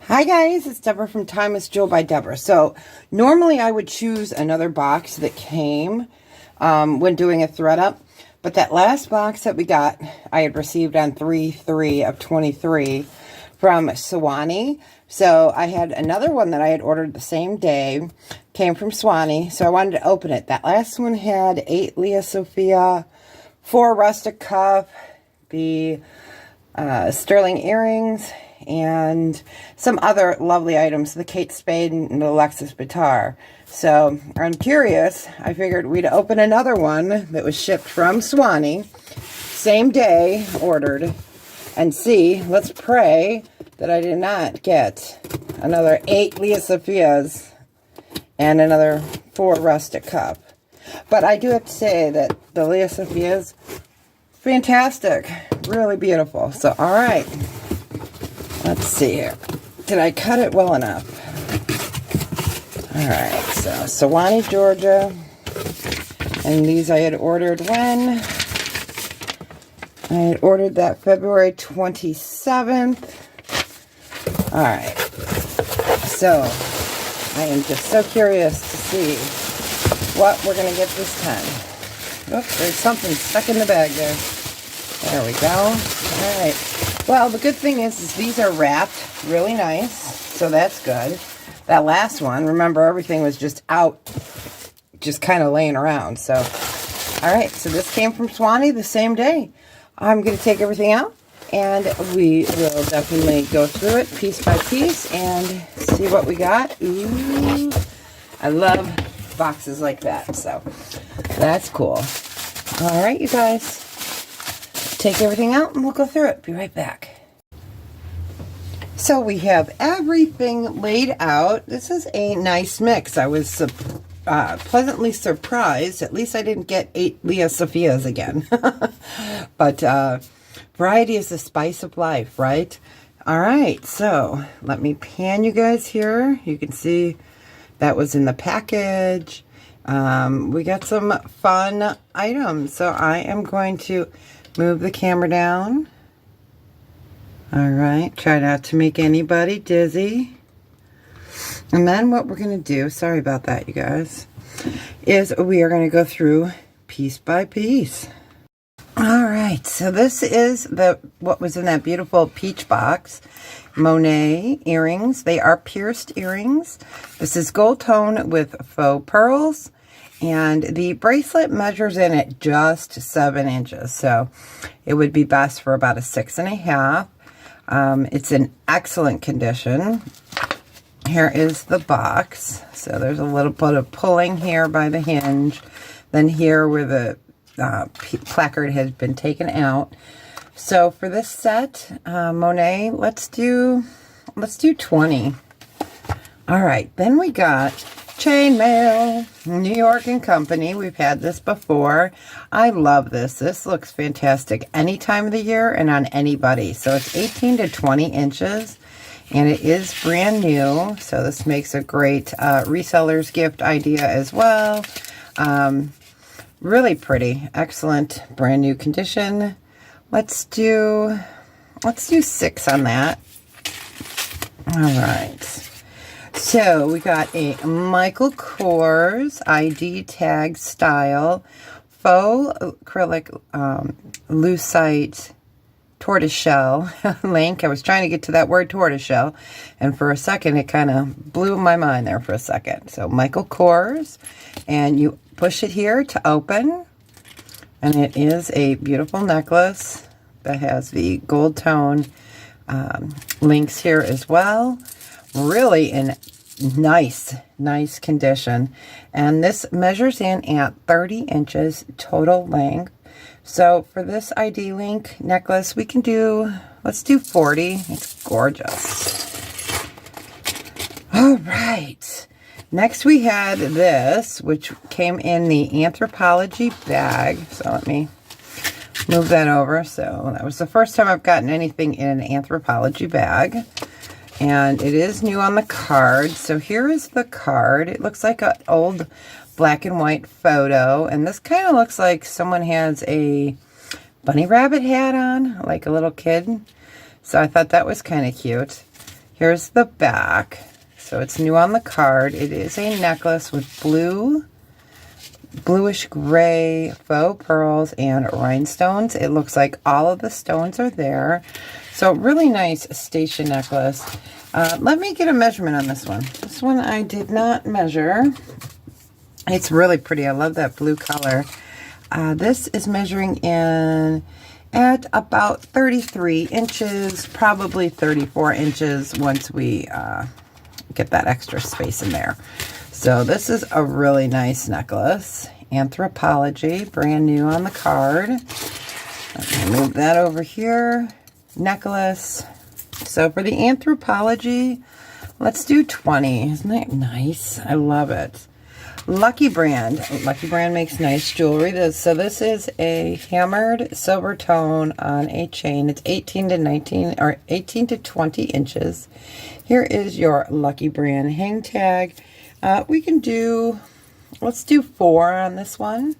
Hi guys, it's Deborah from Timelessjewelbydebra. So normally I would choose another box that came when doing a ThredUP, but that last box that we got, I had received on 3/3/23 from Suwanee. So I had another one that I had ordered the same day, came from Suwanee, so I wanted to open it. That last one had 8 Leah Sophia, 4 rustic cuff, the sterling earrings, and some other lovely items, the Kate Spade and the Alexis Bitar. So I'm curious. I figured we'd open another one that was shipped from Suwanee, same day ordered, and see. Let's pray that I did not get another 8 Leah Sophias and another 4 rustic cup. But I do have to say that the Leah Sophias, fantastic, really beautiful. So all right. Let's see here. Did I cut it well enough? All right, so Suwanee, Georgia. And these I had ordered when? I had ordered that February 27th. All right. So I am just so curious to see what we're going to get this time. Oops, there's something stuck in the bag there. There we go. All right. Well, the good thing is these are wrapped really nice, so that's good. That last one, remember, everything was just out, just kind of laying around. So, all right, so this came from Suwanee the same day. I'm going to take everything out, and we will definitely go through it piece by piece and see what we got. Ooh, I love boxes like that, so that's cool. All right, you guys. Take everything out and we'll go through it. Be right back. So we have everything laid out. This is a nice mix. I was pleasantly surprised. At least I didn't get 8 Leah Sophias again. But variety is the spice of life, right? All right, so let me pan you guys here. You can see that was in the package. We got some fun items. So I am going to move the camera down. All right, try not to make anybody dizzy. And then what we're going to do, sorry about that, you guys, is we are going to go through piece by piece. All right, so this is what was in that beautiful peach box. Monet earrings. They are pierced earrings. This is gold tone with faux pearls. And the bracelet measures in at just 7 inches. So it would be best for about a 6.5. It's in excellent condition. Here is the box. So there's a little bit of pulling here by the hinge. Then here where the placard has been taken out. So for this set, Monet, let's do 20. All right, then we got chainmail, New York and Company. We've had this before. I love this. This looks fantastic any time of the year and on anybody. So it's 18 to 20 inches and it is brand new. So this makes a great reseller's gift idea as well. Really pretty, excellent, brand new condition. Let's do 6 on that. All right. So we got a Michael Kors ID tag style faux acrylic lucite tortoiseshell link. I was trying to get to that word tortoiseshell, and for a second it kind of blew my mind there for a second. So Michael Kors, and you push it here to open, and it is a beautiful necklace that has the gold tone links here as well. Really in nice condition, and this measures in at 30 inches total length. So for this ID link necklace, we can let's do 40. It's gorgeous. All right, next we had this, which came in the Anthropology bag. So let me move that over. So that was the first time I've gotten anything in an Anthropology bag. And it is new on the card. So here is the card. It looks like an old black and white photo. And this kind of looks like someone has a bunny rabbit hat on, like a little kid. So I thought that was kind of cute. Here's the back. So it's new on the card. It is a necklace with bluish gray faux pearls and rhinestones. It looks like all of the stones are there. So really nice station necklace. Let me get a measurement on this one. This one I did not measure. It's really pretty. I love that blue color. This is measuring in at about 33 inches, probably 34 inches once we get that extra space in there. So this is a really nice necklace. Anthropology, brand new on the card. Let me move that over here. Necklace. So for the Anthropology, let's do 20. Isn't that nice? I love it. Lucky Brand. Lucky Brand makes nice jewelry. So this is a hammered silver tone on a chain. It's 18 to 20 inches. Here is your Lucky Brand hang tag. We can do, let's do 4 on this one.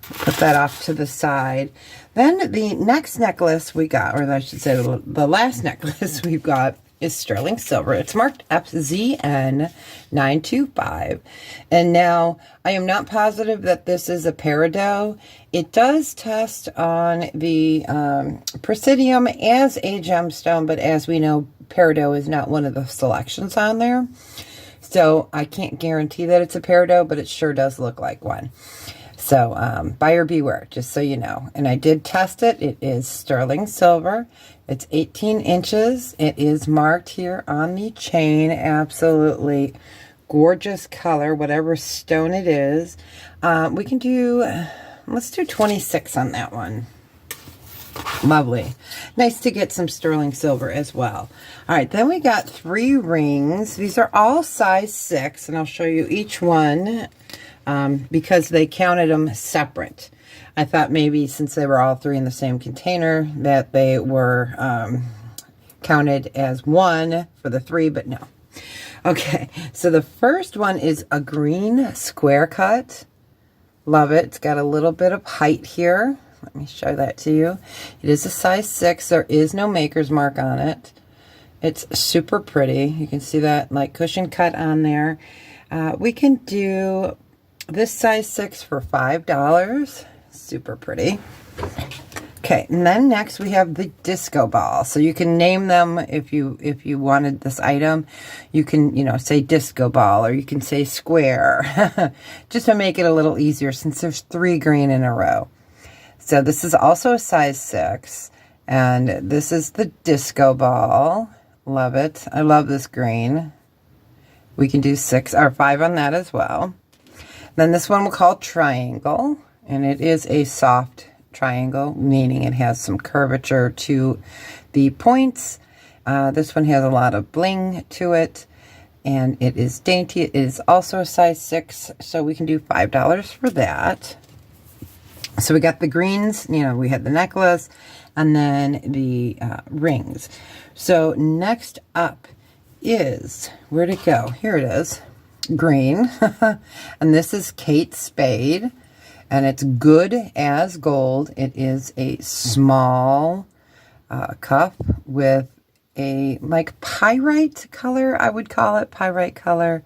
Put that off to the side. Then the next necklace we got, or I should say the last necklace we've got, is sterling silver. It's marked FZN925. And now I am not positive that this is a peridot. It does test on the Presidium as a gemstone, but as we know, peridot is not one of the selections on there. So I can't guarantee that it's a peridot, but it sure does look like one. So buyer beware, just so you know. And I did test it. It is sterling silver. It's 18 inches. It is marked here on the chain. Absolutely gorgeous color, whatever stone it is. We can do, let's do 26 on that one. Lovely. Nice to get some sterling silver as well. All right, then we got 3 rings. These are all size 6, and I'll show you each one because they counted them separate. I thought maybe since they were all 3 in the same container that they were counted as one for the 3, but no. Okay, so the first one is a green square cut. Love it. It's got a little bit of height here. Let me show that to you. It is a size 6. There is no maker's mark on it. It's super pretty. You can see that like cushion cut on there. We can do this size 6 for $5. Super pretty. Okay, and then next we have the disco ball. So you can name them if you wanted this item. You can, you know, say disco ball, or you can say square, just to make it a little easier since there's 3 green in a row. So this is also a size 6, and this is the disco ball. Love it. I love this green. We can do 6 or 5 on that as well. Then this one we'll call triangle, and it is a soft triangle, meaning it has some curvature to the points. This one has a lot of bling to it, and it is dainty. It is also a size 6, so we can do $5 for that. So we got the greens, you know, we had the necklace, and then the rings. So next up is, where'd it go? Here it is, green. And this is Kate Spade, and it's good as gold. It is a small cuff with a like pyrite color, I would call it, pyrite color.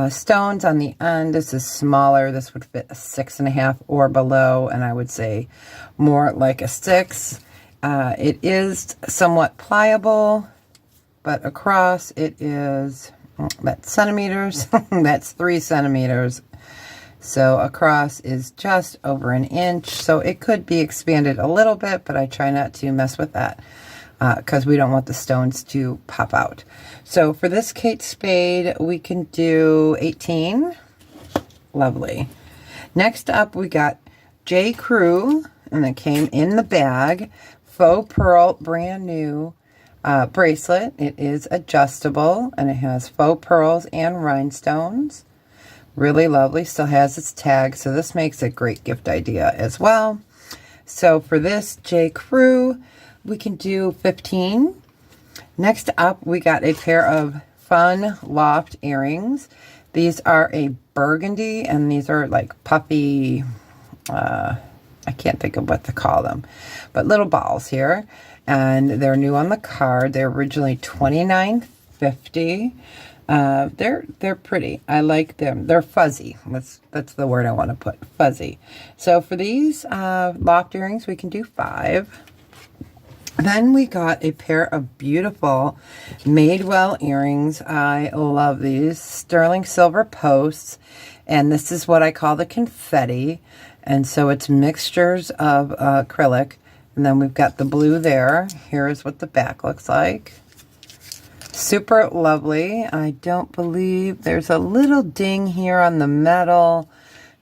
Stones on the end. This is smaller. This would fit a 6.5 or below, and I would say more like a 6. It is somewhat pliable, but across it is, that's centimeters. That's 3 centimeters. So across is just over an inch. So it could be expanded a little bit, but I try not to mess with that because we don't want the stones to pop out. So for this Kate Spade, we can do 18. Lovely. Next up, we got J. Crew, and it came in the bag. Faux pearl, brand new bracelet. It is adjustable, and it has faux pearls and rhinestones. Really lovely. Still has its tag, so this makes a great gift idea as well. So for this J. Crew, we can do 15. Next up, we got a pair of fun loft earrings. These are a burgundy, and these are like puffy I can't think of what to call them, but little balls here, and they're new on the card. They're originally $29.50. They're pretty. I like them. They're fuzzy. That's the word I want to put, fuzzy. So for these loft earrings, we can do 5. Then we got a pair of beautiful Madewell earrings. I love these sterling silver posts, and this is what I call the confetti. And so it's mixtures of acrylic, and then we've got the blue there. Here's what the back looks like. Super lovely. I don't believe there's a little ding here on the metal.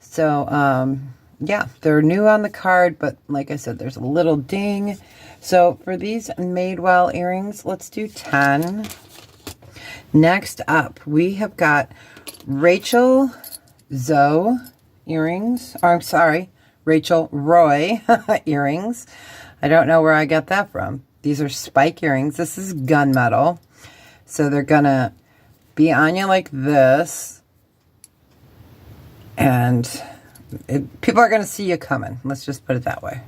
So yeah, they're new on the card, but like I said, there's a little ding. So for these Madewell earrings, let's do 10. Next up, we have got Rachel Zoe earrings. Or I'm sorry, Rachel Roy earrings. I don't know where I got that from. These are spike earrings. This is gunmetal. So they're gonna be on you like this. And people are gonna see you coming. Let's just put it that way.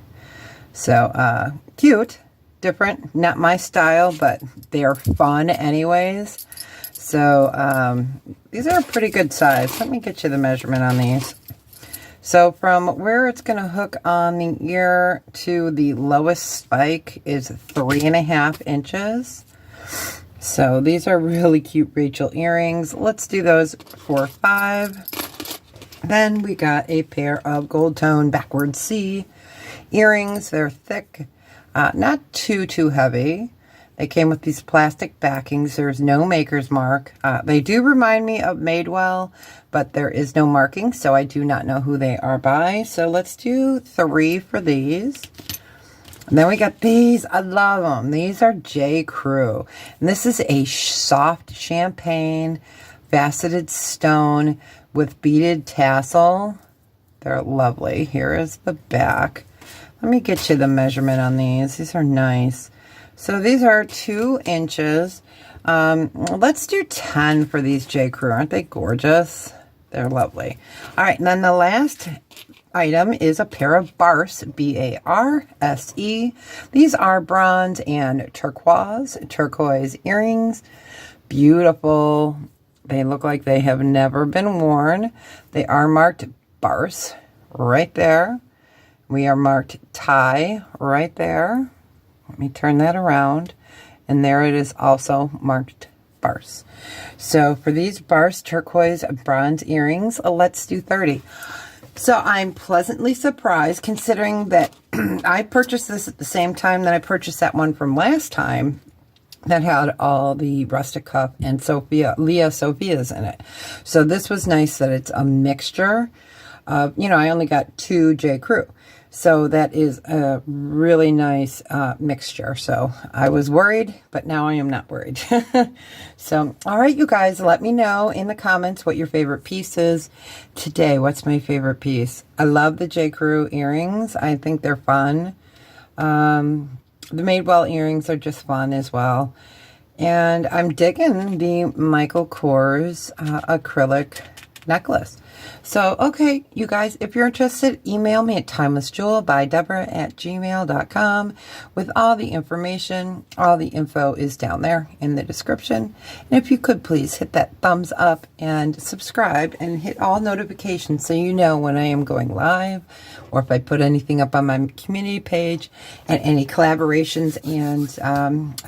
So cute, different, not my style, but they are fun anyways. So these are a pretty good size. Let me get you the measurement on these. So from where it's going to hook on the ear to the lowest spike is 3.5 inches. So these are really cute Rachel earrings. Let's do those for 5. Then we got a pair of gold tone backward C earrings. They're thick, not too heavy. They came with these plastic backings. There's no maker's mark. They do remind me of Madewell, but there is no marking, so I do not know who they are by. So let's do 3 for these. And then we got these. I love them. These are J. Crew. And this is a soft champagne faceted stone with beaded tassel. They're lovely. Here is the back. Let me get you the measurement on these. These are nice. So these are 2 inches. Let's do 10 for these J. Crew. Aren't they gorgeous? They're lovely. All right, and then the last item is a pair of BARSE, B-A-R-S-E. These are bronze and turquoise earrings. Beautiful. They look like they have never been worn. They are marked BARSE right there. We are marked tie right there. Let me turn that around. And there it is also marked BARSE. So for these BARSE turquoise bronze earrings, let's do 30. So I'm pleasantly surprised considering that I purchased this at the same time that I purchased that one from last time that had all the rustic cuff and Leah Sophia's in it. So this was nice that it's a mixture of, you know, I only got 2 J. Crew. So that is a really nice mixture. So I was worried, but now I am not worried. So, all right, you guys, let me know in the comments what your favorite piece is today. What's my favorite piece? I love the J. Crew earrings. I think they're fun. The Madewell earrings are just fun as well. And I'm digging the Michael Kors acrylic necklace. So, okay, you guys, if you're interested, email me at timelessjewelbydebra@gmail.com with all the information. All the info is down there in the description. And if you could please hit that thumbs up and subscribe and hit all notifications so you know when I am going live or if I put anything up on my community page and any collaborations and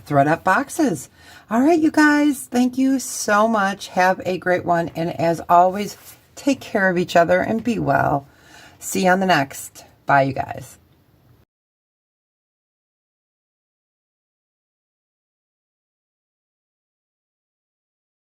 ThredUP boxes. All right, you guys, thank you so much. Have a great one. And as always, take care of each other and be well. See you on the next. Bye, you guys.